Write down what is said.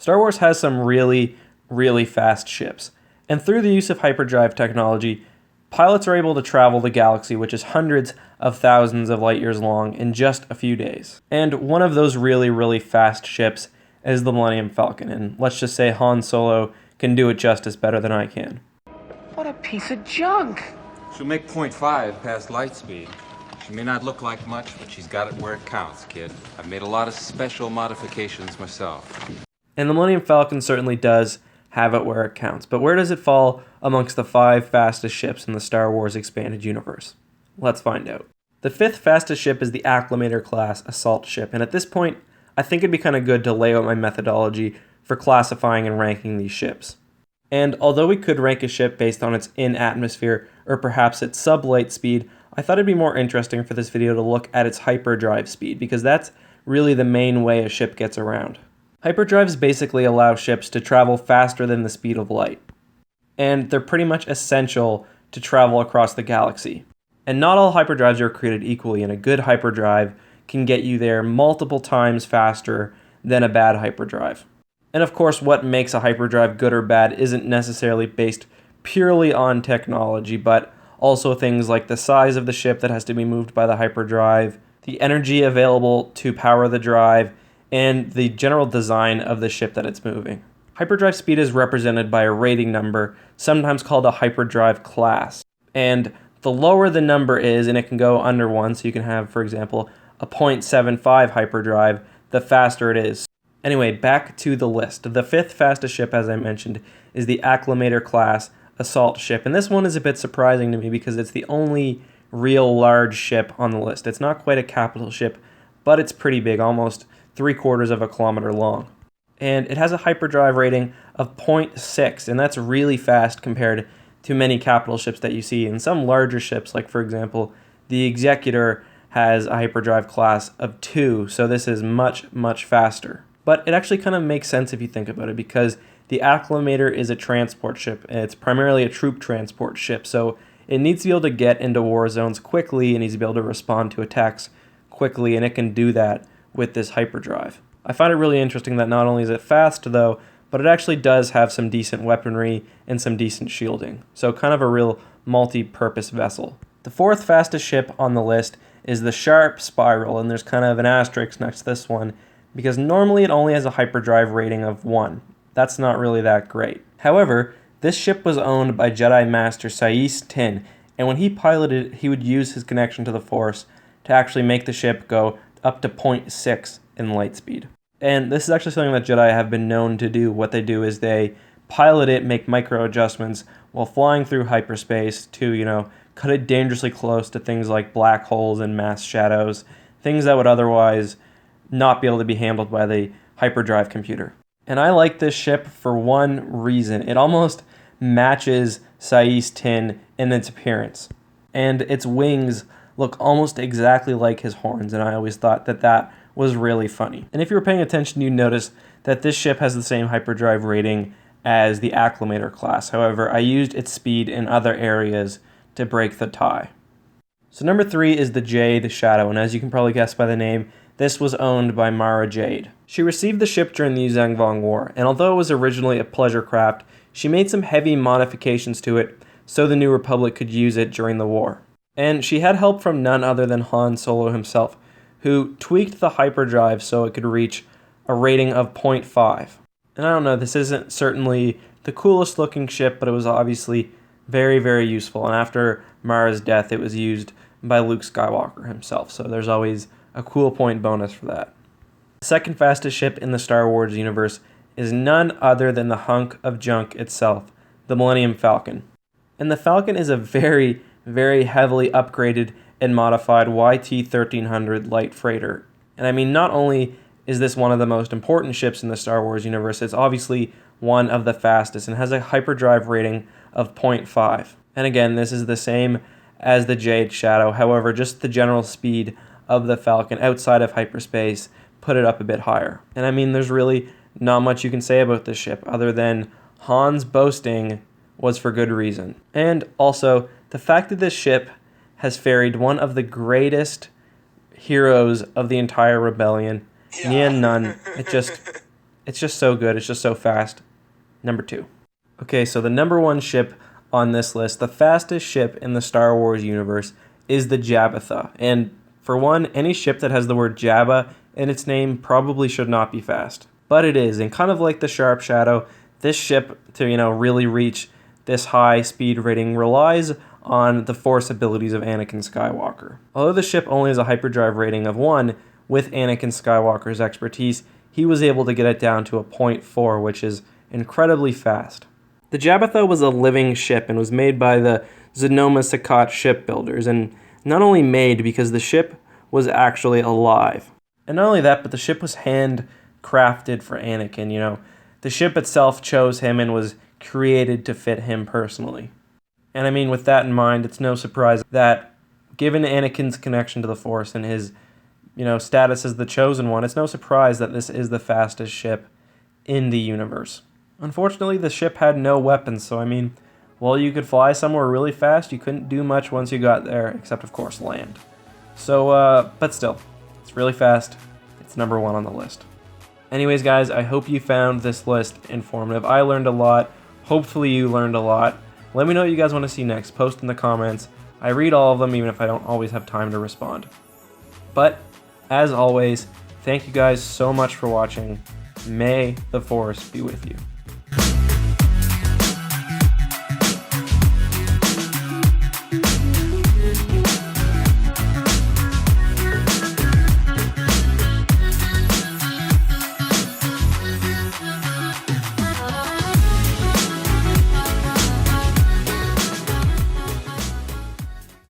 Star Wars has some really, really fast ships, and through the use of hyperdrive technology, pilots are able to travel the galaxy, which is hundreds of thousands of light years long, in just a few days. And one of those really, really fast ships is the Millennium Falcon, and let's just say Han Solo can do it just as better than I can. What a piece of junk! She'll make 0.5 past lightspeed. She may not look like much, but she's got it where it counts, kid. I've made a lot of special modifications myself. And the Millennium Falcon certainly does have it where it counts, but where does it fall amongst the 5 fastest ships in the Star Wars expanded universe? Let's find out. The 5th fastest ship is the Acclamator Class Assault Ship, and at this point, I think it'd be kind of good to lay out my methodology for classifying and ranking these ships. And although we could rank a ship based on its in-atmosphere or perhaps its sub-light speed, I thought it'd be more interesting for this video to look at its hyperdrive speed, because that's really the main way a ship gets around. Hyperdrives basically allow ships to travel faster than the speed of light, and they're pretty much essential to travel across the galaxy. And not all hyperdrives are created equally, and a good hyperdrive can get you there multiple times faster than a bad hyperdrive. And of course, what makes a hyperdrive good or bad isn't necessarily based purely on technology, but also things like the size of the ship that has to be moved by the hyperdrive, the energy available to power the drive, and the general design of the ship that it's moving. Hyperdrive speed is represented by a rating number, sometimes called a hyperdrive class. And the lower the number is, and it can go under 1, so you can have, for example, a 0.75 hyperdrive, the faster it is. Anyway, back to the list. The 5th fastest ship, as I mentioned, is the Acclamator Class Assault Ship. And this one is a bit surprising to me because it's the only real large ship on the list. It's not quite a capital ship, but it's pretty big, almost 3/4 of a kilometer long. And it has a hyperdrive rating of 0.6, and that's really fast compared to many capital ships that you see. In some larger ships, like for example, the Executor has a hyperdrive class of 2, so this is much, much faster. But it actually kind of makes sense if you think about it, because the Acclamator is a transport ship, and it's primarily a troop transport ship, so it needs to be able to get into war zones quickly, and needs to be able to respond to attacks quickly, and it can do that with this hyperdrive. I find it really interesting that not only is it fast, though, but it actually does have some decent weaponry and some decent shielding, so kind of a real multi-purpose vessel. The 4th fastest ship on the list is the Sharp Spiral, and there's kind of an asterisk next to this one, because normally it only has a hyperdrive rating of 1. That's not really that great. However, this ship was owned by Jedi Master Saiz Tin, and when he piloted it, he would use his connection to the Force to actually make the ship go up to 0.6 in light speed. And this is actually something that Jedi have been known to do. What they do is they pilot it, make micro adjustments while flying through hyperspace to, cut it dangerously close to things like black holes and mass shadows, things that would otherwise not be able to be handled by the hyperdrive computer. And I like this ship for one reason. It almost matches Saiz Tin in its appearance. And its wings look almost exactly like his horns, and I always thought that that was really funny. And if you were paying attention, you'd notice that this ship has the same hyperdrive rating as the Acclamator class. However, I used its speed in other areas to break the tie. So number 3 is the Jade Shadow, and as you can probably guess by the name, this was owned by Mara Jade. She received the ship during the Yuzhang Vong War, and although it was originally a pleasure craft, she made some heavy modifications to it so the New Republic could use it during the war. And she had help from none other than Han Solo himself, who tweaked the hyperdrive so it could reach a rating of 0.5. And I don't know, this isn't certainly the coolest looking ship, but it was obviously very, very useful. And after Mara's death, it was used by Luke Skywalker himself, so there's always a cool point bonus for that. The 2nd fastest ship in the Star Wars universe is none other than the hunk of junk itself, the Millennium Falcon. And the Falcon is a very, very heavily upgraded and modified YT-1300 light freighter. And I mean, not only is this one of the most important ships in the Star Wars universe, it's obviously one of the fastest and has a hyperdrive rating of 0.5. And again, this is the same as the Jade Shadow, however, just the general speed of the Falcon outside of hyperspace put it up a bit higher. And I mean, there's really not much you can say about this ship other than Han's boasting was for good reason. And also, the fact that this ship has ferried one of the greatest heroes of the entire rebellion, Nien Nunb, It's just so good. It's just so fast. Number 2. Okay, so the number 1 ship on this list, the fastest ship in the Star Wars universe, is the JABITHA. And for one, any ship that has the word Jabba in its name probably should not be fast. But it is, and kind of like the Sharp Shadow, this ship to, really reach this high speed rating relies on the Force abilities of Anakin Skywalker. Although the ship only has a hyperdrive rating of 1, with Anakin Skywalker's expertise, he was able to get it down to a 0.4, which is incredibly fast. The JABITHA was a living ship and was made by the Sonoma Sakat shipbuilders, and not only made because the ship was actually alive. And not only that, but the ship was handcrafted for Anakin, The ship itself chose him and was created to fit him personally. And I mean, with that in mind, it's no surprise that given Anakin's connection to the Force and his, status as the chosen one, it's no surprise that this is the fastest ship in the universe. Unfortunately, the ship had no weapons, so I mean, while you could fly somewhere really fast, you couldn't do much once you got there, except of course land. So, but still, it's really fast. It's number 1 on the list. Anyways, guys, I hope you found this list informative. I learned a lot. Hopefully you learned a lot. Let me know what you guys want to see next. Post in the comments. I read all of them, even if I don't always have time to respond. But, as always, thank you guys so much for watching. May the Force be with you.